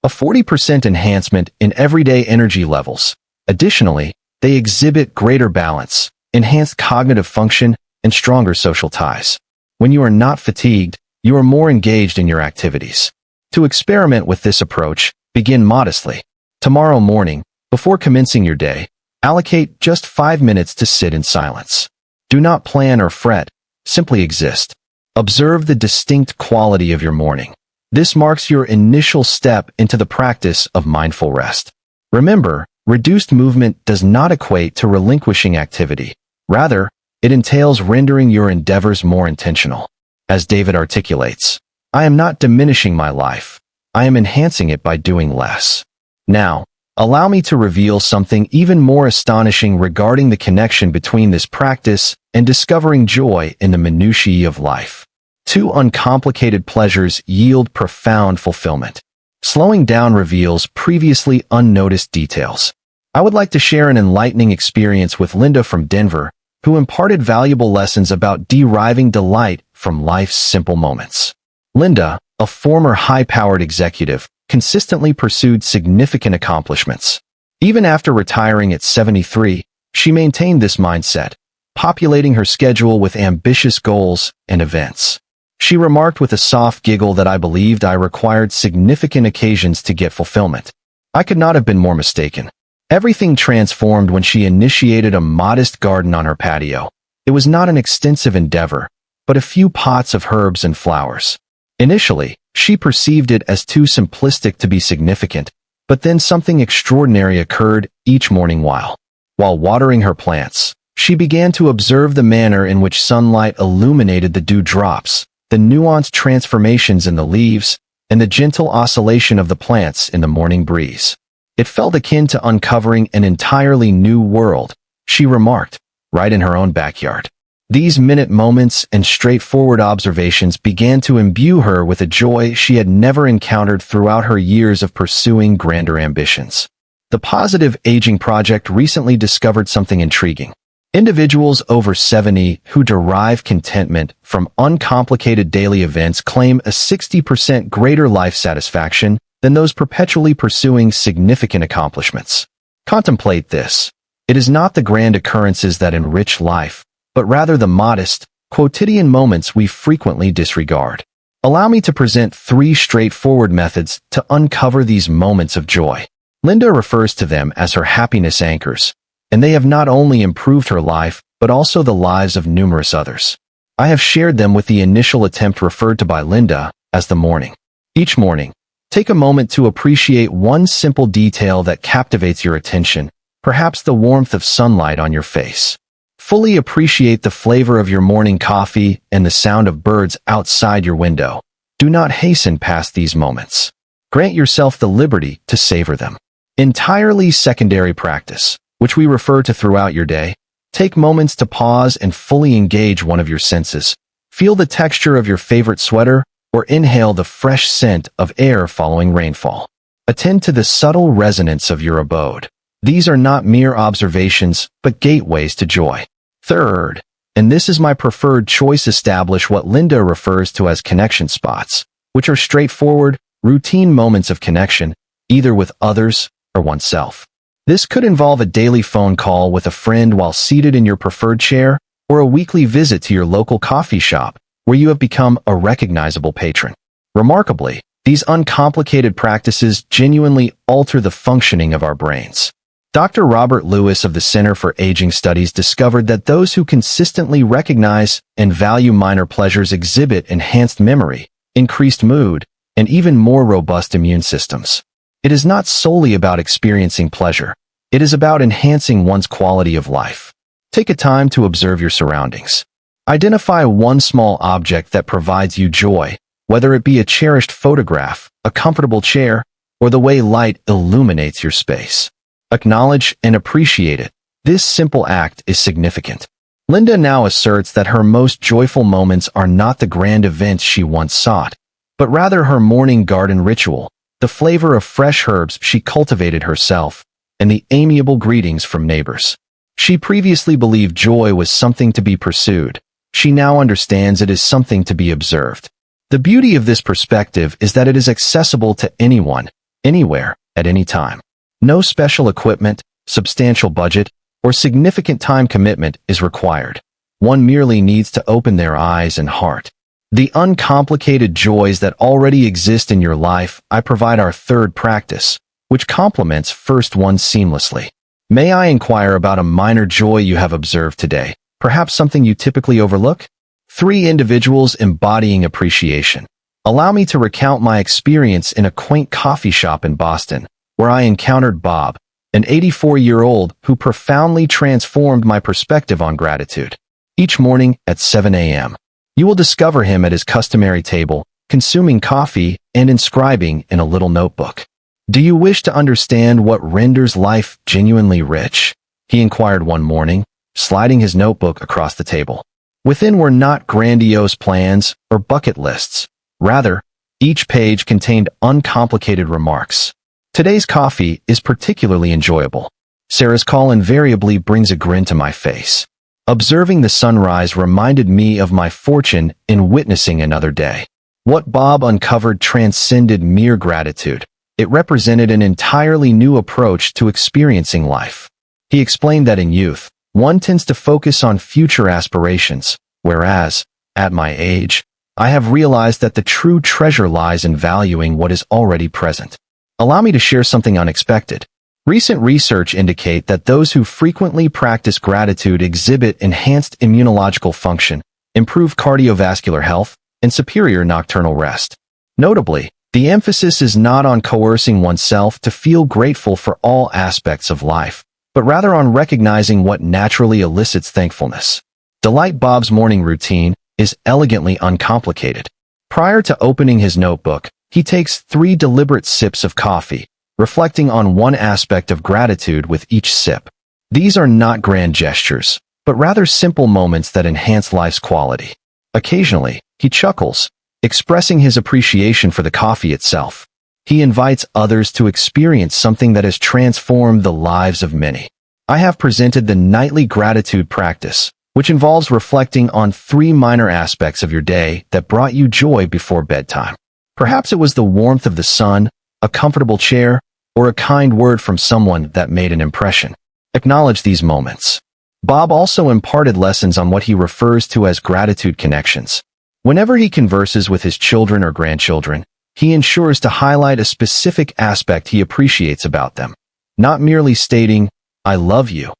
a 40% enhancement in everyday energy levels. Additionally, they exhibit greater balance, enhanced cognitive function, and stronger social ties. When you are not fatigued, you are more engaged in your activities. To experiment with this approach, begin modestly. Tomorrow morning, before commencing your day, allocate just 5 minutes to sit in silence. Do not plan or fret, simply exist. Observe the distinct quality of your morning. This marks your initial step into the practice of mindful rest. Remember, reduced movement does not equate to relinquishing activity. Rather, it entails rendering your endeavors more intentional. As David articulates, I am not diminishing my life. I am enhancing it by doing less. Now, allow me to reveal something even more astonishing regarding the connection between this practice and discovering joy in the minutiae of life. 2 uncomplicated pleasures yield profound fulfillment. Slowing down reveals previously unnoticed details. I would like to share an enlightening experience with Linda from Denver, who imparted valuable lessons about deriving delight from life's simple moments. Linda, a former high-powered executive, consistently pursued significant accomplishments. Even after retiring at 73, she maintained this mindset, populating her schedule with ambitious goals and events. She remarked with a soft giggle that I believed I required significant occasions to get fulfillment. I could not have been more mistaken. Everything transformed when she initiated a modest garden on her patio. It was not an extensive endeavor, but a few pots of herbs and flowers. Initially, she perceived it as too simplistic to be significant, but then something extraordinary occurred each morning while watering her plants. She began to observe the manner in which sunlight illuminated the dewdrops, the nuanced transformations in the leaves, and the gentle oscillation of the plants in the morning breeze. It felt akin to uncovering an entirely new world, she remarked, right in her own backyard. These minute moments and straightforward observations began to imbue her with a joy she had never encountered throughout her years of pursuing grander ambitions. The Positive Aging Project recently discovered something intriguing. Individuals over 70 who derive contentment from uncomplicated daily events claim a 60% greater life satisfaction than those perpetually pursuing significant accomplishments. Contemplate this. It is not the grand occurrences that enrich life, but rather the modest, quotidian moments we frequently disregard. Allow me to present 3 straightforward methods to uncover these moments of joy. Linda refers to them as her happiness anchors, and they have not only improved her life, but also the lives of numerous others. I have shared them with the initial attempt referred to by Linda as the morning. Each morning, take a moment to appreciate one simple detail that captivates your attention, perhaps the warmth of sunlight on your face. Fully appreciate the flavor of your morning coffee and the sound of birds outside your window. Do not hasten past these moments. Grant yourself the liberty to savor them. Entirely secondary practice, which we refer to throughout your day. Take moments to pause and fully engage one of your senses. Feel the texture of your favorite sweater or inhale the fresh scent of air following rainfall. Attend to the subtle resonance of your abode. These are not mere observations, but gateways to joy. Third, and this is my preferred choice, establish what Linda refers to as connection spots, which are straightforward, routine moments of connection, either with others or oneself. This could involve a daily phone call with a friend while seated in your preferred chair, or a weekly visit to your local coffee shop, where you have become a recognizable patron. Remarkably, these uncomplicated practices genuinely alter the functioning of our brains. Dr. Robert Lewis of the Center for Aging Studies discovered that those who consistently recognize and value minor pleasures exhibit enhanced memory, increased mood, and even more robust immune systems. It is not solely about experiencing pleasure. It is about enhancing one's quality of life. Take a time to observe your surroundings. Identify one small object that provides you joy, whether it be a cherished photograph, a comfortable chair, or the way light illuminates your space. Acknowledge and appreciate it. This simple act is significant. Linda now asserts that her most joyful moments are not the grand events she once sought, but rather her morning garden ritual, the flavor of fresh herbs she cultivated herself, and the amiable greetings from neighbors. She previously believed joy was something to be pursued. She now understands it is something to be observed. The beauty of this perspective is that it is accessible to anyone, anywhere, at any time. No special equipment, substantial budget, or significant time commitment is required. One merely needs to open their eyes and heart. The uncomplicated joys that already exist in your life, I provide our third practice, which complements first one seamlessly. May I inquire about a minor joy you have observed today, perhaps something you typically overlook? 3 individuals embodying appreciation. Allow me to recount my experience in a quaint coffee shop in Boston, where I encountered Bob, an 84-year-old who profoundly transformed my perspective on gratitude. Each morning at 7 a.m., you will discover him at his customary table, consuming coffee and inscribing in a little notebook. "Do you wish to understand what renders life genuinely rich?" he inquired one morning, sliding his notebook across the table. Within were not grandiose plans or bucket lists. Rather, each page contained uncomplicated remarks. "Today's coffee is particularly enjoyable. Sarah's call invariably brings a grin to my face. Observing the sunrise reminded me of my fortune in witnessing another day." What Bob uncovered transcended mere gratitude. It represented an entirely new approach to experiencing life. He explained that in youth, one tends to focus on future aspirations, whereas, at my age, I have realized that the true treasure lies in valuing what is already present. Allow me to share something unexpected. Recent research indicate that those who frequently practice gratitude exhibit enhanced immunological function, improved cardiovascular health, and superior nocturnal rest. Notably, the emphasis is not on coercing oneself to feel grateful for all aspects of life, but rather on recognizing what naturally elicits thankfulness. Delight Bob's morning routine is elegantly uncomplicated. Prior to opening his notebook, he takes 3 deliberate sips of coffee, reflecting on one aspect of gratitude with each sip. These are not grand gestures, but rather simple moments that enhance life's quality. Occasionally, he chuckles, expressing his appreciation for the coffee itself. He invites others to experience something that has transformed the lives of many. I have presented the nightly gratitude practice, which involves reflecting on 3 minor aspects of your day that brought you joy before bedtime. Perhaps it was the warmth of the sun, a comfortable chair, or a kind word from someone that made an impression. Acknowledge these moments. Bob also imparted lessons on what he refers to as gratitude connections. Whenever he converses with his children or grandchildren, he ensures to highlight a specific aspect he appreciates about them, not merely stating, "I love you,"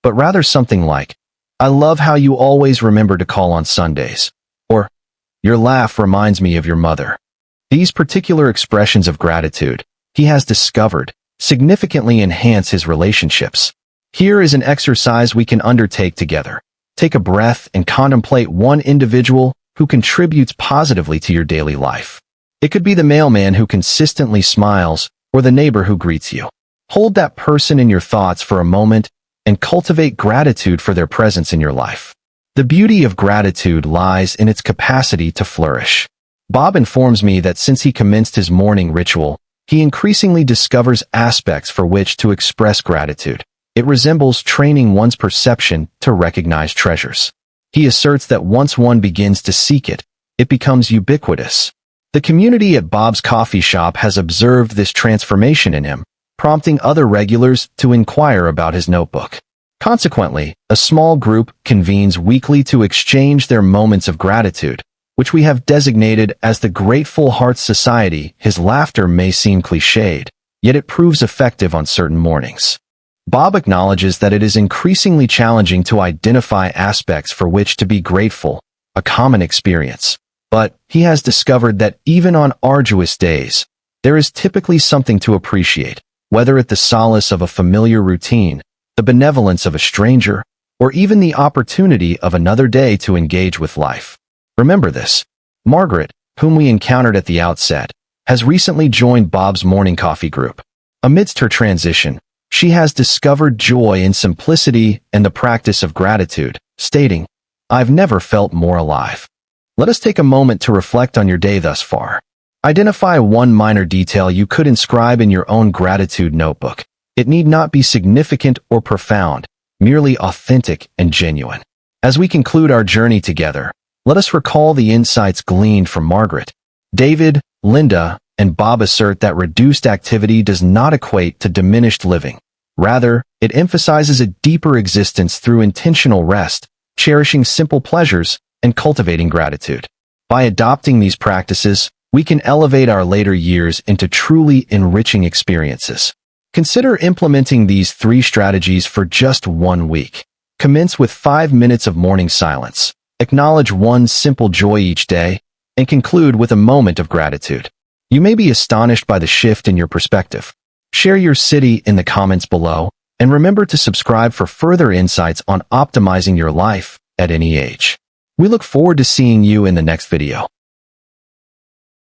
but rather something like, "I love how you always remember to call on Sundays," or "Your laugh reminds me of your mother." These particular expressions of gratitude, he has discovered, significantly enhance his relationships. Here is an exercise we can undertake together. Take a breath and contemplate one individual who contributes positively to your daily life. It could be the mailman who consistently smiles, or the neighbor who greets you. Hold that person in your thoughts for a moment and cultivate gratitude for their presence in your life. The beauty of gratitude lies in its capacity to flourish. Bob informs me that since he commenced his morning ritual, he increasingly discovers aspects for which to express gratitude. It resembles training one's perception to recognize treasures. He asserts that once one begins to seek it, it becomes ubiquitous. The community at Bob's coffee shop has observed this transformation in him, prompting other regulars to inquire about his notebook. Consequently, a small group convenes weekly to exchange their moments of gratitude, which we have designated as the Grateful Hearts Society. His laughter may seem cliched, yet it proves effective on certain mornings. Bob acknowledges that it is increasingly challenging to identify aspects for which to be grateful, a common experience. But he has discovered that even on arduous days, there is typically something to appreciate, whether it's the solace of a familiar routine, the benevolence of a stranger, or even the opportunity of another day to engage with life. Remember this. Margaret, whom we encountered at the outset, has recently joined Bob's morning coffee group. Amidst her transition, she has discovered joy in simplicity and the practice of gratitude, stating, "I've never felt more alive." Let us take a moment to reflect on your day thus far. Identify one minor detail you could inscribe in your own gratitude notebook. It need not be significant or profound, merely authentic and genuine. As we conclude our journey together, let us recall the insights gleaned from Margaret, David, Linda, and Bob assert that reduced activity does not equate to diminished living. Rather, it emphasizes a deeper existence through intentional rest, cherishing simple pleasures, and cultivating gratitude. By adopting these practices, we can elevate our later years into truly enriching experiences. Consider implementing these 3 strategies for just 1 week. Commence with 5 minutes of morning silence. Acknowledge one simple joy each day, and conclude with a moment of gratitude. You may be astonished by the shift in your perspective. Share your city in the comments below, and remember to subscribe for further insights on optimizing your life at any age. We look forward to seeing you in the next video.